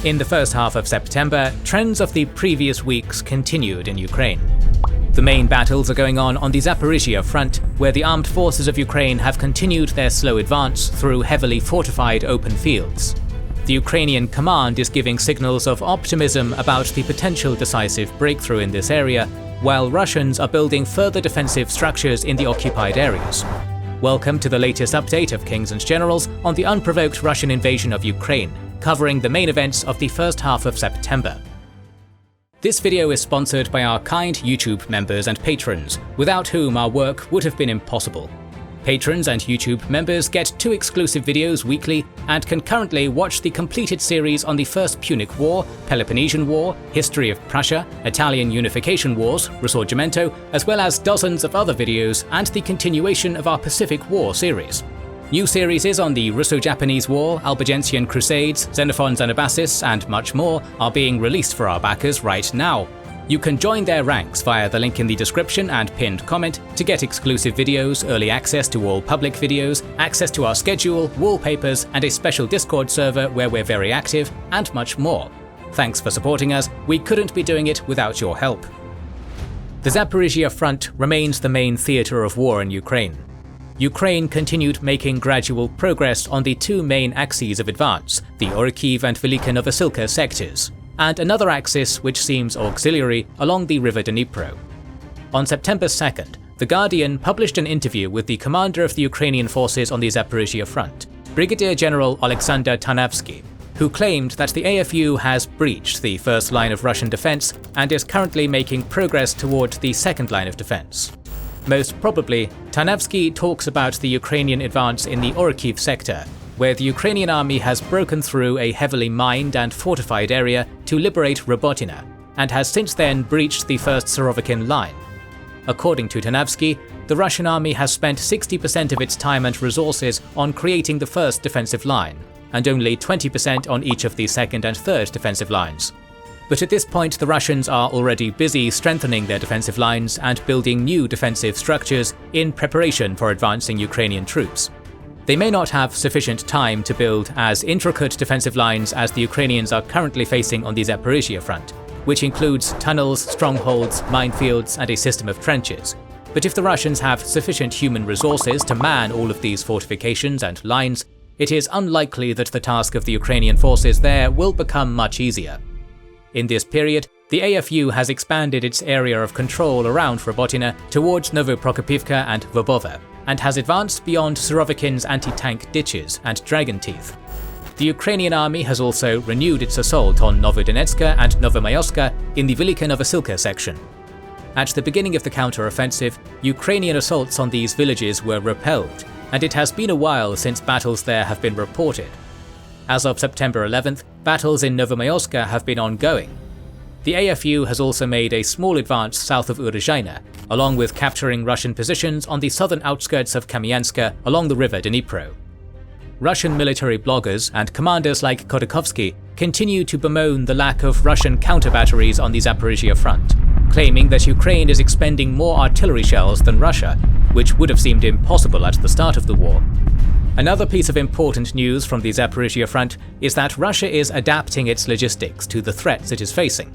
In the first half of September, trends of the previous weeks continued in Ukraine. The main battles are going on the Zaporizhia front, where the armed forces of Ukraine have continued their slow advance through heavily fortified open fields. The Ukrainian command is giving signals of optimism about the potential decisive breakthrough in this area, while Russians are building further defensive structures in the occupied areas. Welcome to the latest update of Kings and Generals on the unprovoked Russian invasion of Ukraine, covering the main events of the first half of September. This video is sponsored by our kind YouTube members and patrons, without whom our work would have been impossible. Patrons and YouTube members get 2 exclusive videos weekly and can currently watch the completed series on the First Punic War, Peloponnesian War, History of Prussia, Italian Unification Wars, Risorgimento, as well as dozens of other videos and the continuation of our Pacific War series. New series on the Russo-Japanese War, Albigensian Crusades, Xenophons and Abbasis, and much more are being released for our backers right now. You can join their ranks via the link in the description and pinned comment to get exclusive videos, early access to all public videos, access to our schedule, wallpapers, and a special Discord server where we're very active, and much more. Thanks for supporting us, we couldn't be doing it without your help. The Zaporizhia front remains the main theatre of war in Ukraine. Ukraine continued making gradual progress on the 2 main axes of advance, the Orikhiv and Velika Novosilka sectors, and another axis which seems auxiliary along the river Dnipro. On September 2nd, The Guardian published an interview with the commander of the Ukrainian forces on the Zaporizhia front, Brigadier General Alexander Tarnavsky, who claimed that the AFU has breached the first line of Russian defense and is currently making progress toward the second line of defense. Most probably, Tarnavsky talks about the Ukrainian advance in the Orikhiv sector, where the Ukrainian army has broken through a heavily mined and fortified area to liberate Robotyne, and has since then breached the first Surovikin line. According to Tarnavsky, the Russian army has spent 60% of its time and resources on creating the first defensive line, and only 20% on each of the second and third defensive lines. But at this point, the Russians are already busy strengthening their defensive lines and building new defensive structures in preparation for advancing Ukrainian troops. They may not have sufficient time to build as intricate defensive lines as the Ukrainians are currently facing on the Zaporizhia front, which includes tunnels, strongholds, minefields, and a system of trenches. But if the Russians have sufficient human resources to man all of these fortifications and lines, it is unlikely that the task of the Ukrainian forces there will become much easier. In this period, the AFU has expanded its area of control around Robotyne towards Novoprokopivka and Vobova, and has advanced beyond Surovikin's anti-tank ditches and Dragon Teeth. The Ukrainian army has also renewed its assault on Novodonetska and Novomayoska in the Velika Novosilka section. At the beginning of the counter-offensive, Ukrainian assaults on these villages were repelled, and it has been a while since battles there have been reported. As of September 11th, battles in Novomayoska have been ongoing. The AFU has also made a small advance south of Urozhaina, along with capturing Russian positions on the southern outskirts of Kamyanska along the river Dnipro. Russian military bloggers and commanders like Khodakovsky continue to bemoan the lack of Russian counter-batteries on the Zaporizhia front, claiming that Ukraine is expending more artillery shells than Russia, which would have seemed impossible at the start of the war. Another piece of important news from the Zaporizhia front is that Russia is adapting its logistics to the threats it is facing.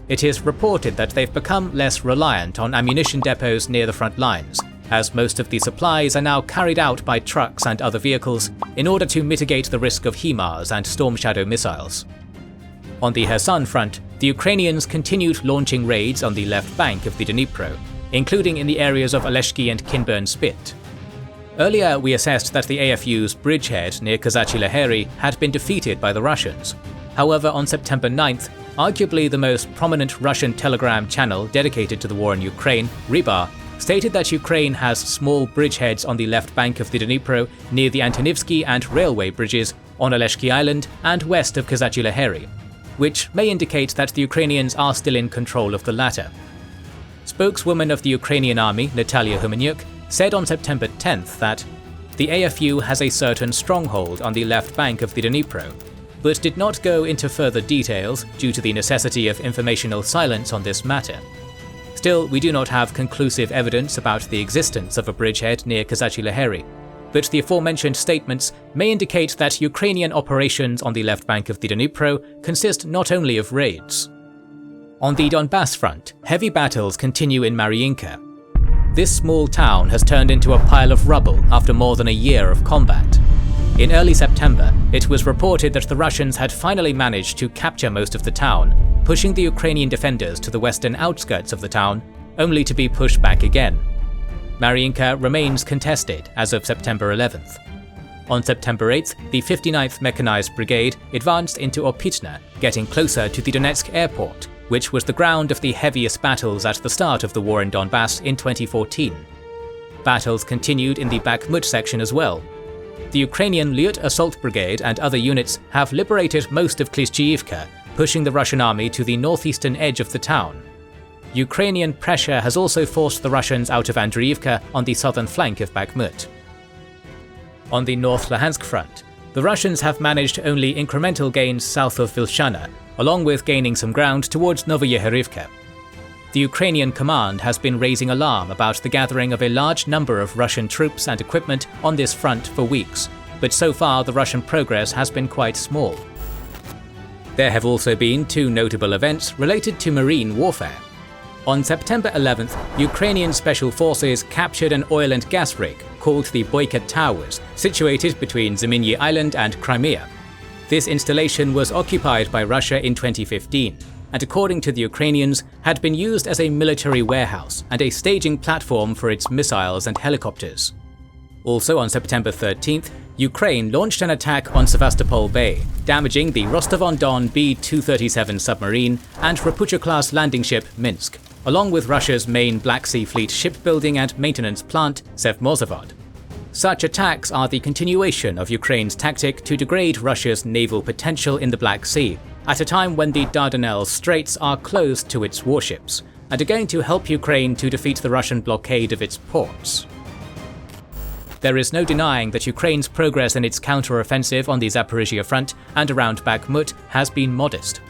It is reported that they've become less reliant on ammunition depots near the front lines, as most of the supplies are now carried out by trucks and other vehicles in order to mitigate the risk of HIMARS and Storm Shadow missiles. On the Kherson front, the Ukrainians continued launching raids on the left bank of the Dnipro, including in the areas of Oleshki and Kinburn Spit. Earlier, we assessed that the AFU's bridgehead near Kazachi Laheri had been defeated by the Russians. However, on September 9th, arguably the most prominent Russian telegram channel dedicated to the war in Ukraine, Rybar, stated that Ukraine has small bridgeheads on the left bank of the Dnipro near the Antonivsky and railway bridges on Oleshki Island and west of Kazachi Laheri, which may indicate that the Ukrainians are still in control of the latter. Spokeswoman of the Ukrainian army, Natalia Humeniuk, said on September 10th that the AFU has a certain stronghold on the left bank of the Dnipro, but did not go into further details due to the necessity of informational silence on this matter. Still, we do not have conclusive evidence about the existence of a bridgehead near Kazachi Laheri. but the aforementioned statements may indicate that Ukrainian operations on the left bank of the Dnipro consist not only of raids. On the Donbass front, heavy battles continue in Mariinka. This small town has turned into a pile of rubble after more than a year of combat. In early September, it was reported that the Russians had finally managed to capture most of the town, pushing the Ukrainian defenders to the western outskirts of the town, only to be pushed back again. Mariinka remains contested as of September 11th. On September 8th, the 59th Mechanized Brigade advanced into Opytna, getting closer to the Donetsk airport, which was the ground of the heaviest battles at the start of the war in Donbass in 2014. Battles continued in the Bakhmut section as well. The Ukrainian Lyut Assault Brigade and other units have liberated most of Klishchiivka, pushing the Russian army to the northeastern edge of the town. Ukrainian pressure has also forced the Russians out of Andriivka on the southern flank of Bakhmut. On the North Luhansk front, the Russians have managed only incremental gains south of Vilshana, along with gaining some ground towards Novoyehorivka. The Ukrainian command has been raising alarm about the gathering of a large number of Russian troops and equipment on this front for weeks, but so far the Russian progress has been quite small. There have also been two notable events related to marine warfare. On September 11th, Ukrainian special forces captured an oil and gas rig called the Boyka Towers, situated between Zminyi Island and Crimea. This installation was occupied by Russia in 2015, and according to the Ukrainians, had been used as a military warehouse and a staging platform for its missiles and helicopters. Also on September 13th, Ukraine launched an attack on Sevastopol Bay, damaging the Rostov-on-Don B-237 submarine and Rapucha-class landing ship Minsk, along with Russia's main Black Sea Fleet shipbuilding and maintenance plant, Sevmozavod. Such attacks are the continuation of Ukraine's tactic to degrade Russia's naval potential in the Black Sea, at a time when the Dardanelles Straits are closed to its warships, and are going to help Ukraine to defeat the Russian blockade of its ports. There is no denying that Ukraine's progress in its counter-offensive on the Zaporizhia front and around Bakhmut has been modest.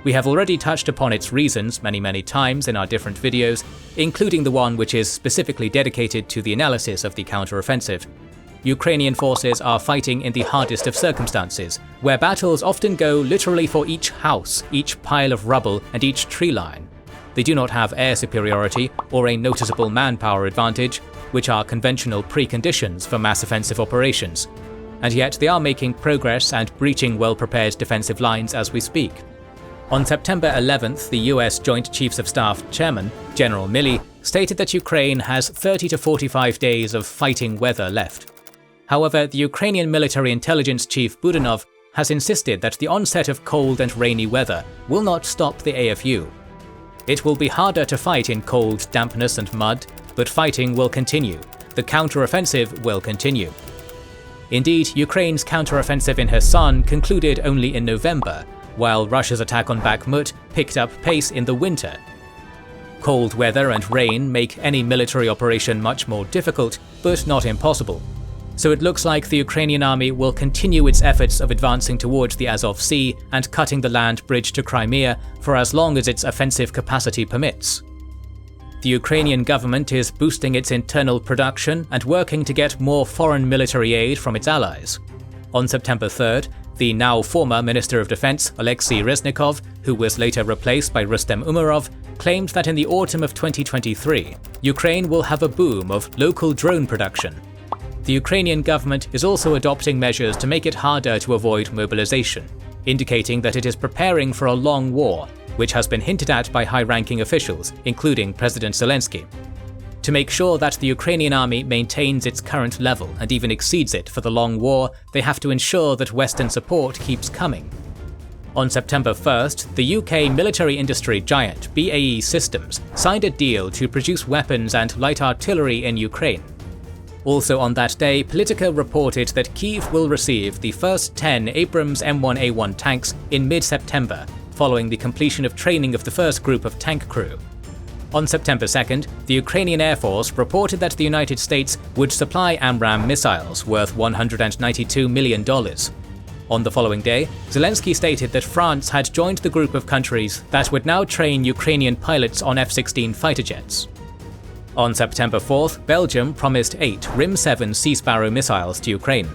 We have already touched upon its reasons many times in our different videos, including the one which is specifically dedicated to the analysis of the counter-offensive. Ukrainian forces are fighting in the hardest of circumstances, where battles often go literally for each house, each pile of rubble, and each tree line. They do not have air superiority or a noticeable manpower advantage, which are conventional preconditions for mass offensive operations. And yet they are making progress and breaching well-prepared defensive lines as we speak. On September 11th, the US Joint Chiefs of Staff Chairman, General Milley, stated that Ukraine has 30 to 45 days of fighting weather left. However, the Ukrainian military intelligence chief Budanov has insisted that the onset of cold and rainy weather will not stop the AFU. It will be harder to fight in cold, dampness and mud, but fighting will continue. The counter-offensive will continue. Indeed, Ukraine's counter-offensive in Kherson concluded only in November, while Russia's attack on Bakhmut picked up pace in the winter. Cold weather and rain make any military operation much more difficult, but not impossible. So it looks like the Ukrainian army will continue its efforts of advancing towards the Azov Sea and cutting the land bridge to Crimea for as long as its offensive capacity permits. The Ukrainian government is boosting its internal production and working to get more foreign military aid from its allies. On September 3rd, the now former Minister of Defense Alexei Reznikov, who was later replaced by Rustem Umerov, claimed that in the autumn of 2023, Ukraine will have a boom of local drone production. The Ukrainian government is also adopting measures to make it harder to avoid mobilization, indicating that it is preparing for a long war, which has been hinted at by high-ranking officials, including President Zelensky. To make sure that the Ukrainian army maintains its current level and even exceeds it for the long war, they have to ensure that Western support keeps coming. On September 1st, the UK military industry giant BAE Systems signed a deal to produce weapons and light artillery in Ukraine. Also on that day, Politica reported that Kyiv will receive the first 10 Abrams M1A1 tanks in mid-September, following the completion of training of the first group of tank crew. On September 2nd, the Ukrainian Air Force reported that the United States would supply AMRAAM missiles worth $192 million. On the following day, Zelensky stated that France had joined the group of countries that would now train Ukrainian pilots on F-16 fighter jets. On September 4th, Belgium promised 8 Rim-7 Sea Sparrow missiles to Ukraine.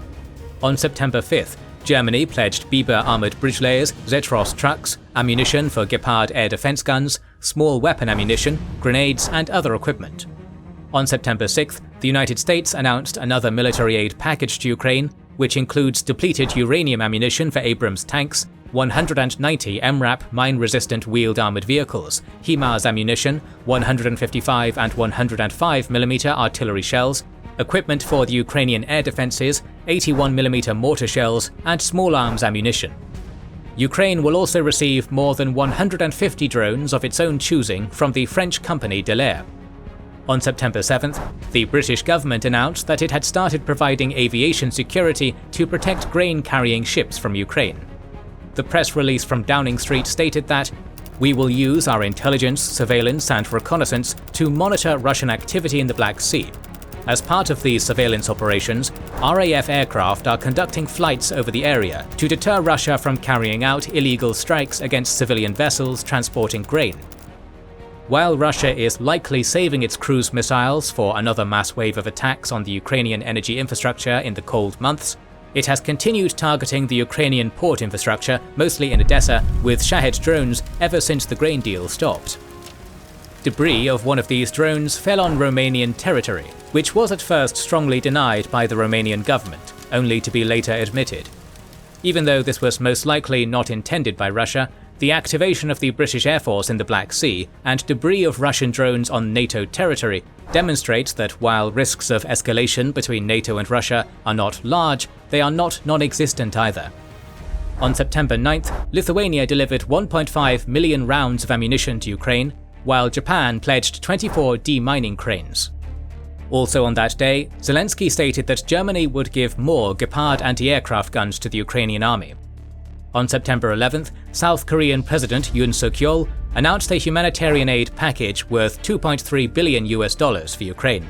On September 5th, Germany pledged Biber armoured bridge layers, Zetros trucks, ammunition for Gepard air defence guns, small weapon ammunition, grenades and other equipment. On September 6th, the United States announced another military aid package to Ukraine, which includes depleted uranium ammunition for Abrams tanks, 190 MRAP mine-resistant wheeled armoured vehicles, HIMARS ammunition, 155 and 105mm artillery shells, equipment for the Ukrainian air defences, 81mm mortar shells, and small arms ammunition. Ukraine will also receive more than 150 drones of its own choosing from the French company Delair. On September 7th, the British government announced that it had started providing aviation security to protect grain-carrying ships from Ukraine. The press release from Downing Street stated that, "We will use our intelligence, surveillance and reconnaissance to monitor Russian activity in the Black Sea. As part of these surveillance operations, RAF aircraft are conducting flights over the area to deter Russia from carrying out illegal strikes against civilian vessels transporting grain." While Russia is likely saving its cruise missiles for another mass wave of attacks on the Ukrainian energy infrastructure in the cold months, it has continued targeting the Ukrainian port infrastructure, mostly in Odessa, with Shahed drones ever since the grain deal stopped. Debris of one of these drones fell on Romanian territory, which was at first strongly denied by the Romanian government, only to be later admitted. Even though this was most likely not intended by Russia, the activation of the British Air Force in the Black Sea and debris of Russian drones on NATO territory demonstrates that while risks of escalation between NATO and Russia are not large, they are not non-existent either. On September 9th, Lithuania delivered 1.5 million rounds of ammunition to Ukraine, while Japan pledged 24 demining cranes. Also on that day, Zelensky stated that Germany would give more Gepard anti-aircraft guns to the Ukrainian army. On September 11th, South Korean President Yoon Suk-yeol announced a humanitarian aid package worth $2.3 billion for Ukraine.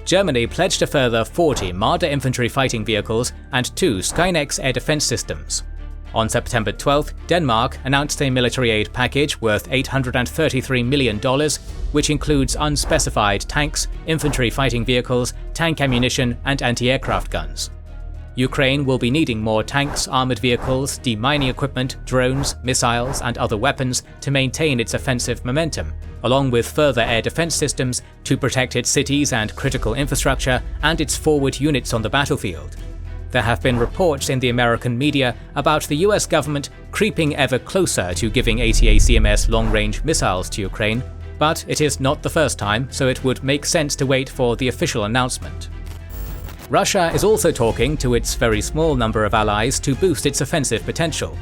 Germany pledged a further 40 Marder infantry fighting vehicles and 2 Skynex air defense systems. On September 12th, Denmark announced a military aid package worth $833 million, which includes unspecified tanks, infantry fighting vehicles, tank ammunition, and anti-aircraft guns. Ukraine will be needing more tanks, armoured vehicles, demining equipment, drones, missiles, and other weapons to maintain its offensive momentum, along with further air defense systems to protect its cities and critical infrastructure and its forward units on the battlefield. There have been reports in the American media about the US government creeping ever closer to giving ATACMS long-range missiles to Ukraine, but it is not the first time, so it would make sense to wait for the official announcement. Russia is also talking to its very small number of allies to boost its offensive potential.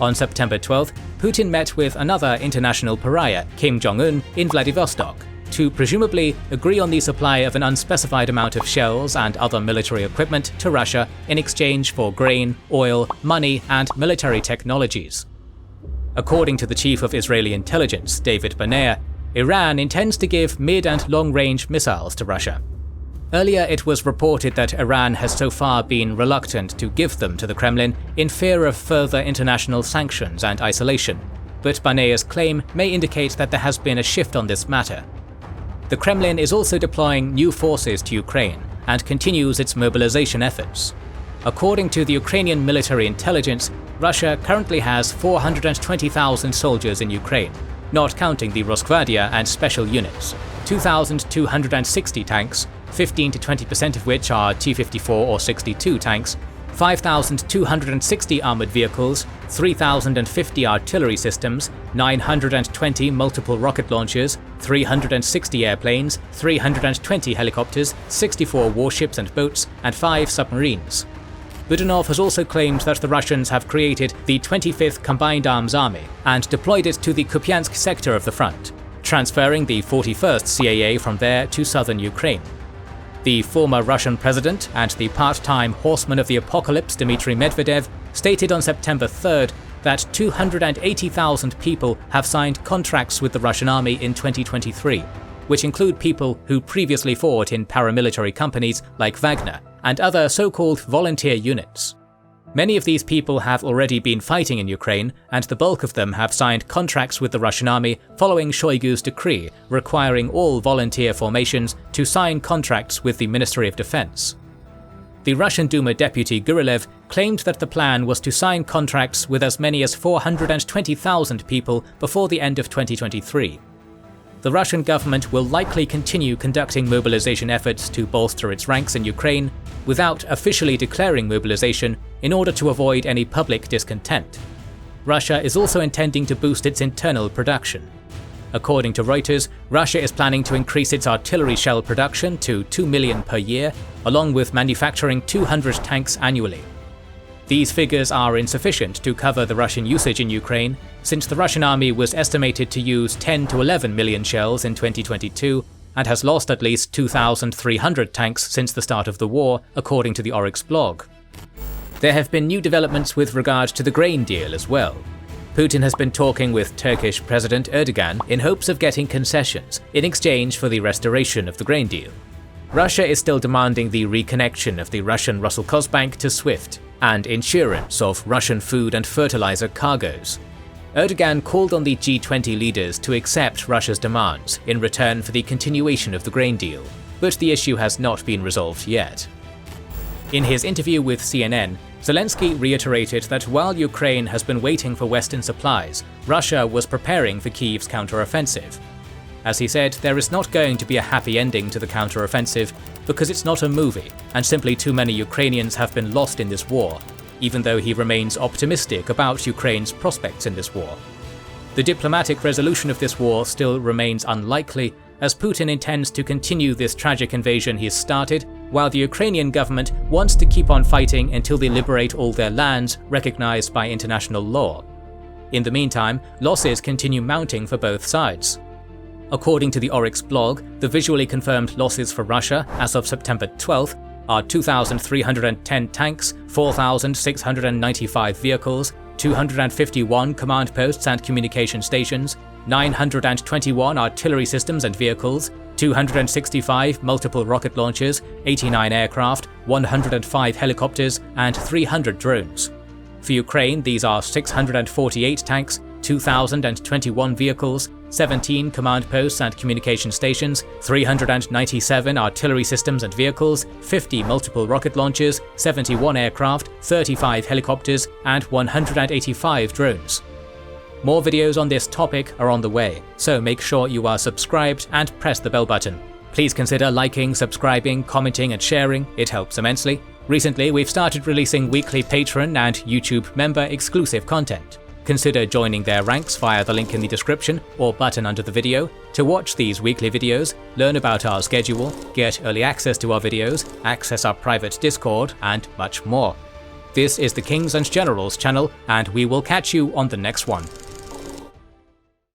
On September 12th, Putin met with another international pariah, Kim Jong-un, in Vladivostok, to presumably agree on the supply of an unspecified amount of shells and other military equipment to Russia in exchange for grain, oil, money, and military technologies. According to the chief of Israeli intelligence, David Barnea, Iran intends to give mid- and long-range missiles to Russia. Earlier, it was reported that Iran has so far been reluctant to give them to the Kremlin in fear of further international sanctions and isolation, but Barnea's claim may indicate that there has been a shift on this matter. The Kremlin is also deploying new forces to Ukraine and continues its mobilization efforts. According to the Ukrainian military intelligence, Russia currently has 420,000 soldiers in Ukraine, not counting the Rosgvardia and special units, 2,260 tanks, 15 to 20% of which are T-54 or 62 tanks, 5,260 armoured vehicles, 3,050 artillery systems, 920 multiple rocket launchers, 360 airplanes, 320 helicopters, 64 warships and boats, and 5 submarines. Budanov has also claimed that the Russians have created the 25th Combined Arms Army and deployed it to the Kupiansk sector of the front, transferring the 41st CAA from there to southern Ukraine. The former Russian president and the part-time horseman of the apocalypse Dmitry Medvedev stated on September 3rd that 280,000 people have signed contracts with the Russian army in 2023, which include people who previously fought in paramilitary companies like Wagner and other so-called volunteer units. Many of these people have already been fighting in Ukraine, and the bulk of them have signed contracts with the Russian army following Shoigu's decree requiring all volunteer formations to sign contracts with the Ministry of Defense. The Russian Duma deputy Gurilev claimed that the plan was to sign contracts with as many as 420,000 people before the end of 2023. The Russian government will likely continue conducting mobilization efforts to bolster its ranks in Ukraine without officially declaring mobilization in order to avoid any public discontent. Russia is also intending to boost its internal production. According to Reuters, Russia is planning to increase its artillery shell production to 2 million per year, along with manufacturing 200 tanks annually. These figures are insufficient to cover the Russian usage in Ukraine, since the Russian army was estimated to use 10 to 11 million shells in 2022 and has lost at least 2,300 tanks since the start of the war, according to the Oryx blog. There have been new developments with regard to the grain deal as well. Putin has been talking with Turkish President Erdogan in hopes of getting concessions in exchange for the restoration of the grain deal. Russia is still demanding the reconnection of the Russian Russelkhozbank to SWIFT and insurance of Russian food and fertilizer cargoes. Erdogan called on the G20 leaders to accept Russia's demands in return for the continuation of the grain deal, but the issue has not been resolved yet. In his interview with CNN, Zelensky reiterated that while Ukraine has been waiting for Western supplies, Russia was preparing for Kyiv's counteroffensive. As he said, there is not going to be a happy ending to the counteroffensive because it's not a movie, and simply too many Ukrainians have been lost in this war, even though he remains optimistic about Ukraine's prospects in this war. The diplomatic resolution of this war still remains unlikely, as Putin intends to continue this tragic invasion he's started, while the Ukrainian government wants to keep on fighting until they liberate all their lands recognized by international law. In the meantime, losses continue mounting for both sides. According to the Oryx blog, the visually confirmed losses for Russia as of September 12th are 2,310 tanks, 4,695 vehicles, 251 command posts and communication stations, 921 artillery systems and vehicles, 265 multiple rocket launchers, 89 aircraft, 105 helicopters, and 300 drones. For Ukraine, these are 648 tanks, 2,021 vehicles, 17 command posts and communication stations, 397 artillery systems and vehicles, 50 multiple rocket launchers, 71 aircraft, 35 helicopters, and 185 drones. More videos on this topic are on the way, so make sure you are subscribed and press the bell button. Please consider liking, subscribing, commenting, and sharing, it helps immensely. Recently, we've started releasing weekly Patreon and YouTube member exclusive content. Consider joining their ranks via the link in the description or button under the video to watch these weekly videos, learn about our schedule, get early access to our videos, access our private Discord, and much more. This is the Kings and Generals channel, and we will catch you on the next one.